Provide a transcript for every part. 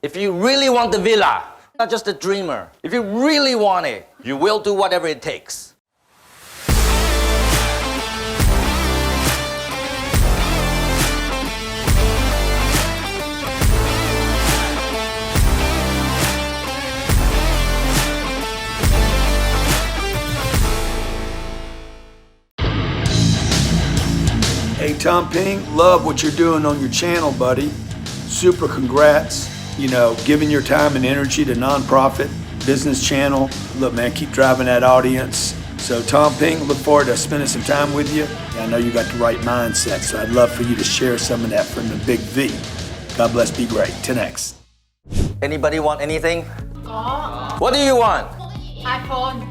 If you really want the villa, not just a dreamer, if you really want it, you will do whatever it takes. Hey, Tom Peng, love what you're doing on your channel, buddy. Super congrats. You know, giving your time and energy to nonprofit business channel. Look, man, keep driving that audience. So, Tom Peng, look forward to spending some time with you. I know you got the right mindset, so I'd love for you to share some of that from the big V. God bless, be great. 10X. Anybody want anything? Có. What do you want? iPhone.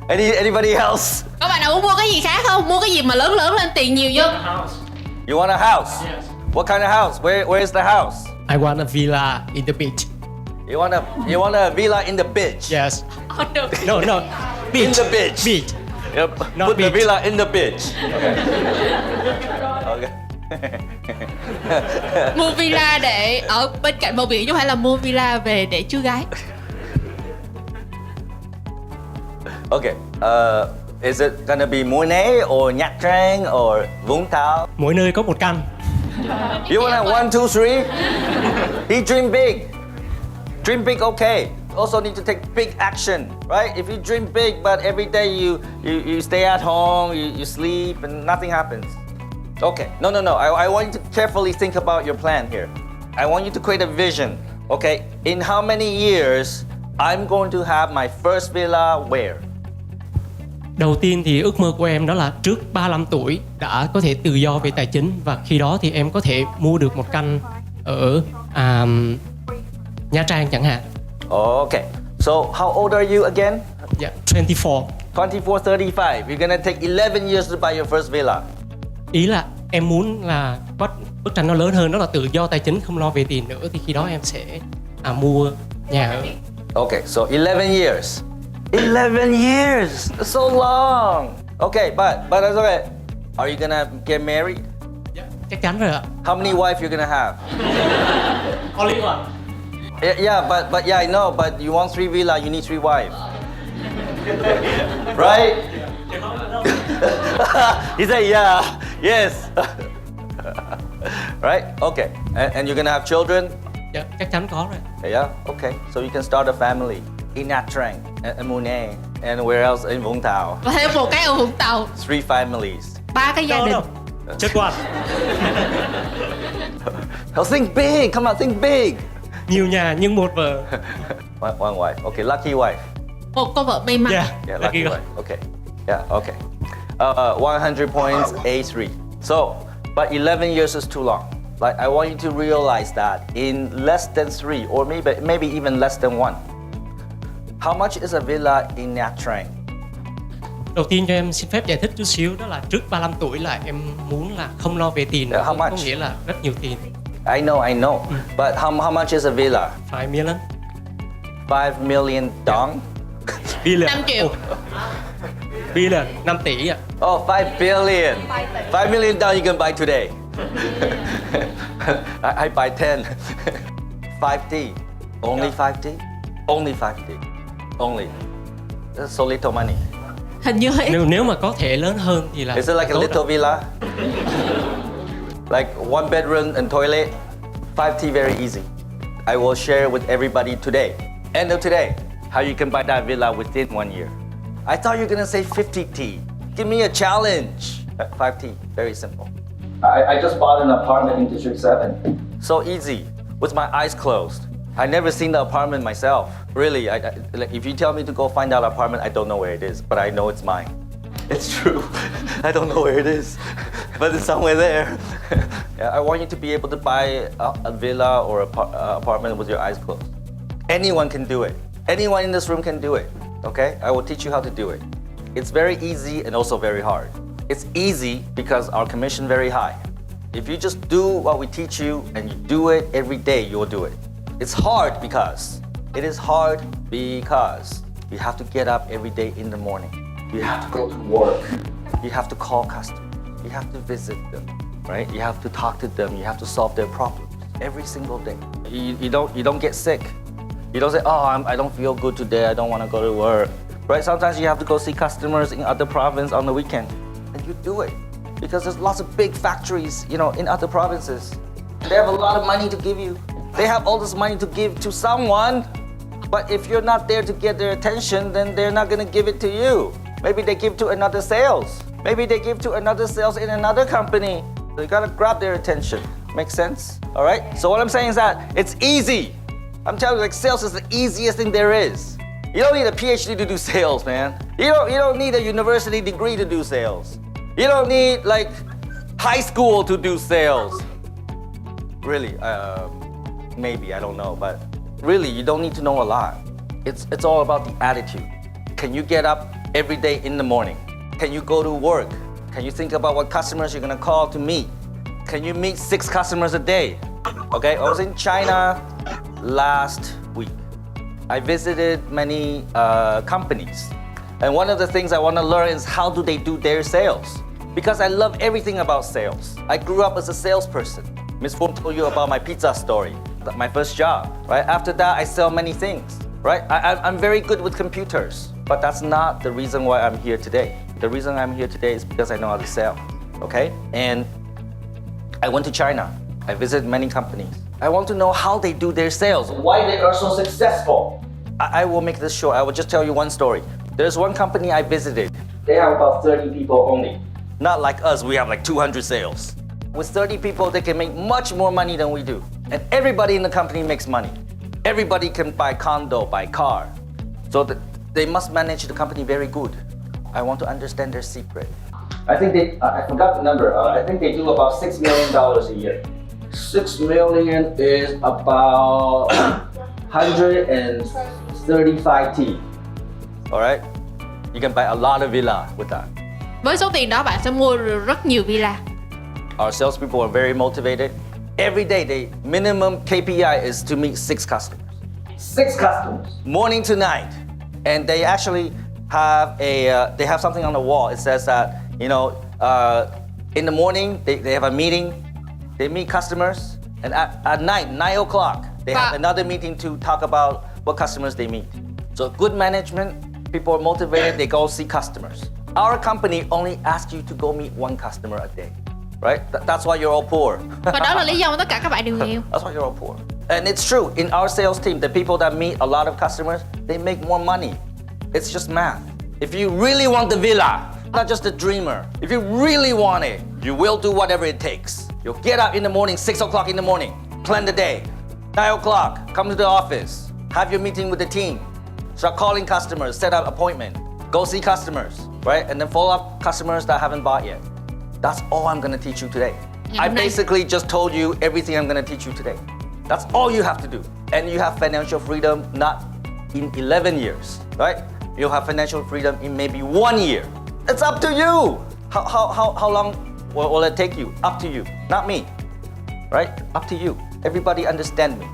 Anybody else? Có bạn nào muốn mua cái gì khác không? Mua cái gì mà lớn lớn lên tiền nhiều vô? You want a house? Yes. What kind of house? Where is the house? I want a villa in the beach. You want a villa in the beach? Yes. Được. No, beach. In the beach. Beach. Yep. Not Put the beach. villa in the beach. Okay. Mua villa để ở bên cạnh bờ biển chứ không phải là mua villa về để chú gái. Okay. Is it gonna be Mune or Nha Trang or Vũng Tàu? Mỗi nơi có một căn. You wanna 1, 2, 3? He dream big. Dream big, okay. Also need to take big action, right? If you dream big, but every day you stay at home, you sleep, and nothing happens. Okay, no. I want you to carefully think about your plan here. I want you to create a vision, okay? In how many years I'm going to have my first villa where? Đầu tiên thì ước mơ của em đó là trước 35 tuổi đã có thể tự do về tài chính, và khi đó thì em có thể mua được một căn ở Nha Trang chẳng hạn. Okay, so how old are you again? Yeah, 24. 24, 35. You're gonna take 11 years to buy your first villa. Ý là em muốn là có bức tranh nó lớn hơn, đó là tự do tài chính, không lo về tiền nữa, thì khi đó em sẽ mua nhà ở. Okay, so 11 years. 11 years! That's so long! Okay, but that's okay. Are you gonna get married? Yeah, chắc chắn rồi ạ. How many wives you gonna have? Only one. Yeah, but yeah, I know, but you want 3 villa, you need 3 wives. Right? He said, yeah, yes. Right? Okay. And you're gonna have children? Yeah, chắc chắn có rồi. Yeah, okay. So you can start a family in Nha Trang, and Mune, and where else in Vũng Tàu. Và thêm một cái ở Vũng Tàu. 3 families. 3 cái gia đình. Just one. Oh, think big. Come on, think big. Nhiều nhà nhưng một vợ. One wife. Okay, lucky wife. Một cô vợ may mắn. Yeah, lucky wife. Okay. Yeah, okay. 100 points, A3. So, but 11 years is too long. Like, I want you to realize that in less than 3, or maybe even less than 1. How much is a villa in Nha Trang? Đầu tiên cho em xin phép giải thích chút xíu, đó là trước 35 tuổi là em muốn là không lo về tiền, How much? có nghĩa là rất nhiều tiền. I know. But how much is a villa? 5 million. 5 million dong? Billion. 5 triệu. Billion, 5 tỷ ạ. Oh, 5 billion. 5 million dong you can buy today. I buy 10. 5T. Only 5T? Only 5T. Only. That's so little money. Hình như hết. Nếu mà có thể lớn hơn thì là Is it like a tốt little ạ. villa? Like 1 bedroom and toilet? 5T very easy. I will share with everybody today. End of today. How you can buy that villa within 1 year. I thought you were gonna say 50T. Give me a challenge. 5T, very simple. I just bought an apartment in District 7. So easy, with my eyes closed. I never seen the apartment myself. Really, like if you tell me to go find out apartment, I don't know where it is, but I know it's mine. It's true. I don't know where it is, but it's somewhere there. Yeah, I want you to be able to buy a villa or an apartment with your eyes closed. Anyone can do it. Anyone in this room can do it. Okay? I will teach you how to do it. It's very easy and also very hard. It's easy because our commission very high. If you just do what we teach you and you do it every day, you will do it. It's hard because you have to get up every day in the morning. You have to go to work. You have to call customers. You have to visit them. right? You have to talk to them. You have to solve their problems every single day. You don't get sick. You don't say, oh, I don't feel good today. I don't want to go to work, right? Sometimes you have to go see customers in other province on the weekend, and you do it because there's lots of big factories, in other provinces. They have a lot of money to give you. They have all this money to give to someone, but if you're not there to get their attention, then they're not going to give it to you. Maybe they give to another sales. Maybe they give to another sales in another company. So you gotta grab their attention. Make sense? All right? So what I'm saying is that it's easy. I'm telling you, sales is the easiest thing there is. You don't need a PhD to do sales, man. You don't need a university degree to do sales. You don't need high school to do sales. Really, maybe, I don't know, but really, you don't need to know a lot. It's all about the attitude. Can you get up every day in the morning? Can you go to work? Can you think about what customers you're gonna call to meet? Can you meet 6 customers a day? Okay, I was in China last week. I visited many companies. And one of the things I wanna learn is how do they do their sales? Because I love everything about sales. I grew up as a salesperson. Miss Fung told you about my pizza story, my first job, right? After that, I sell many things, right? I'm very good with computers, but that's not the reason why I'm here today. The reason I'm here today is because I know how to sell, okay? And I went to China. I visited many companies. I want to know how they do their sales, why they are so successful. I will make this short. I will just tell you one story. There's one company I visited. They have about 30 people only. Not like us, we have 200 sales. With 30 people, they can make much more money than we do. And everybody in the company makes money. Everybody can buy condo, buy car. So they must manage the company very good. I want to understand their secret. I think I forgot the number. I think they do about $6 million a year. 6 million is about 135 T. All right? You can buy a lot of villa with that. Với số tiền đó bạn sẽ mua được rất nhiều villa. Our salespeople are very motivated. Every day, the minimum KPI is to meet 6 customers. 6 customers, morning to night. And they actually have they have something on the wall. It says that, in the morning, they have a meeting. They meet customers. And at night, 9 o'clock, they have another meeting to talk about what customers they meet. So good management, people are motivated, they go see customers. Our company only asks you to go meet 1 customer a day. Right? That's why you're all poor. Và đó là lý do mà tất cả các bạn đều nghèo. That's why you're all poor. And it's true, in our sales team, the people that meet a lot of customers, they make more money. It's just math. If you really want the villa, not just a dreamer, if you really want it, you will do whatever it takes. You'll get up in the morning, 6 o'clock in the morning, plan the day. 9 o'clock, come to the office, have your meeting with the team, start calling customers, set up appointment, go see customers, right? And then follow up customers that haven't bought yet. That's all I'm gonna teach you today. I basically just told you everything I'm gonna teach you today. That's all you have to do. And you have financial freedom not in 11 years, right? You'll have financial freedom in maybe 1 year. It's up to you. How long will it take you? Up to you, not me, right? Up to you. Everybody understand me.